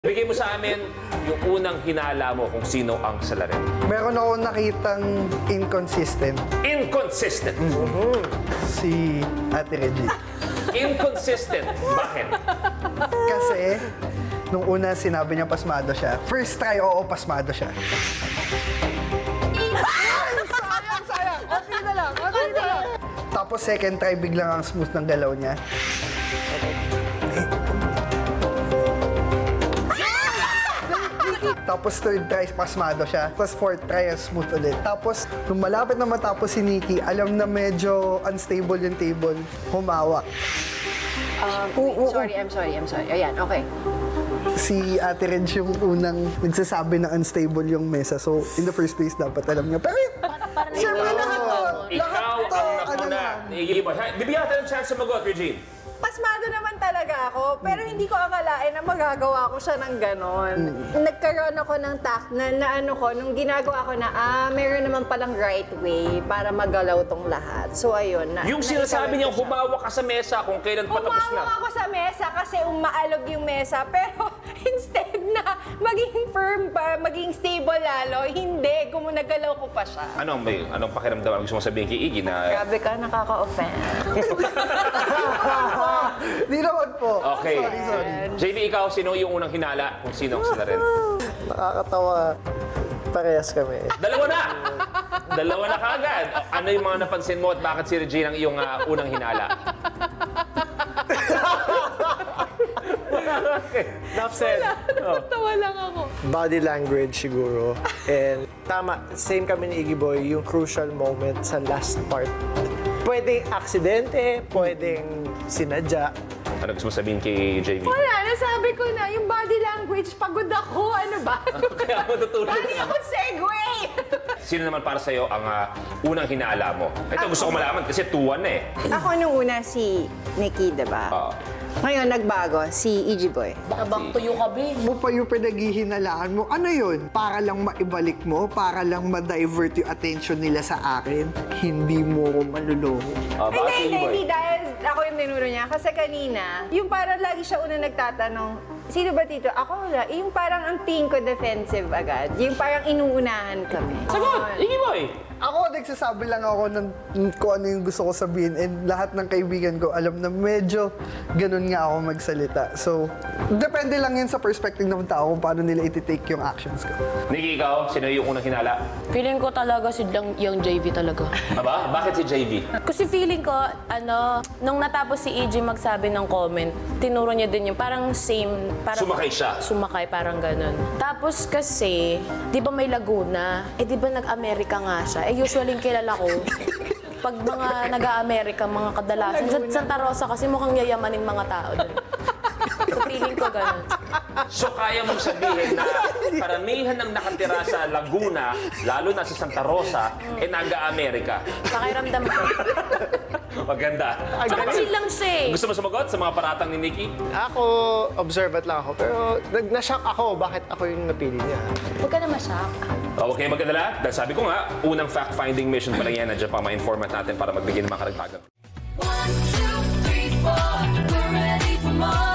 Bigay mo sa amin yung unang hinala mo kung sino ang salarin. Meron ako nakitang inconsistent. Inconsistent? Si Ate Reggie. Inconsistent? Bakit? Kasi, nung una sinabi niya pasmado siya. First try, oo, pasmado siya. Sayang! Okay na lang. Tapos second try, biglang ang smooth ng galaw niya. Tapos third try, pasmado siya. Tapos fourth try, smooth ulit. Tapos, nung malapit na matapos si Nikki, alam na medyo unstable yung table, humawa. I'm sorry. Ayan, okay. Si Ate Reg yung unang nagsasabi na unstable yung mesa. So, in the first place, dapat alam niya. Pero, siyempre lahat Ikaw ang nakuna. Bibigyan natin ng chance sumagot, Regine. Pasmado naman talaga ako, pero hindi ko akalain na magagawa ko siya ng ganon. Nagkaroon ako ng nung ginagawa ko na, meron naman palang right way para magalaw tong lahat. So, ayun. Yung sinasabi niya, humawa ka sa mesa kung kailan patapos na. Humawa ako sa mesa kasi umaalog yung mesa, pero instead na maging firm pa, maging stable lalo, hindi, nagalaw ko pa siya. Anong pakiramdam? Gusto mo sabihin kay Iggy na... Grabe ka, nakaka-offend. Di naman po. Okay. Sorry. JV, ikaw, sino yung unang hinala kung sino ang salarin? Nakakatawa. Parehas kami. Dalawa na kaagad. Ano yung mga napansin mo at bakit si Regine ang iyong unang hinala? Enough said. Natawa lang ako. Body language siguro. And tama, same kami ni Iggy Boy, yung crucial moment sa last part. Pwedeng aksidente, pwedeng sinadya. Ano gusto mo sabihin kay JV? Wala, nasabi ko na, yung body language, pagod ako, ano ba? Kaya matutulog. Bali ako segue! Sino naman para sa'yo ang unang hinala mo? Ito, gusto ko malaman kasi 2-1 eh. Ako nung una si Nikki, diba? Ngayon, nagbago, si Iggy Boy. Back to you ka, be. Mo pa yung pinaghihinalaan mo. Ano yun? Para lang maibalik mo? Para lang ma-divert yung attention nila sa akin? Hindi mo ko maluloko. Hindi, dahil ako yung tinuro niya. Kasi kanina, yung parang lagi siya una nagtatanong, sino ba dito? Ako wala. Yung parang ang tingin ko defensive agad. Yung parang inuunahan kami. Sagot! Iggy Boy! Ako, nagsasabi lang ako ng kung ano yung gusto ko sabihin and lahat ng kaibigan ko alam na medyo ganun nga ako magsalita. So, depende lang yun sa perspective ng tao kung paano nila iti-take yung actions ko. Nikki, ikaw, sino yung unang hinala? Feeling ko talaga si yung JV talaga. Aba? Bakit si JV? Kasi feeling ko, nung natapos si EJ magsabi ng comment, tinuro niya din yung parang same. Parang, Sumakay siya? Sumakay, parang ganun. Tapos kasi, di ba may Laguna? Di ba nag-Amerika nga siya? Usually kilala ko, pag mga nag-Amerika, mga kadalasan, sa Santa Rosa kasi mukhang yayamaning mga tao doon. So feeling ko ganun. So kaya mong sabihin na karamihan ng nakatira sa Laguna, lalo na sa Santa Rosa, naga-Amerika. Pakiramdam ko. Maganda. Kasi lang siya eh. Gusto mo sumagot sa mga paratang ni Nikki? Ako, observant lang ako. Pero na-shock ako bakit ako yung napili niya. Huwag ka na ma-shock. Huwag kayo magkadala. Dahil sabi ko nga, unang fact-finding mission pa lang yan. Nandiyan pa ma-informant natin para magbigay ng mga karagdagan. 1, 2, 3, 4, we're ready for more.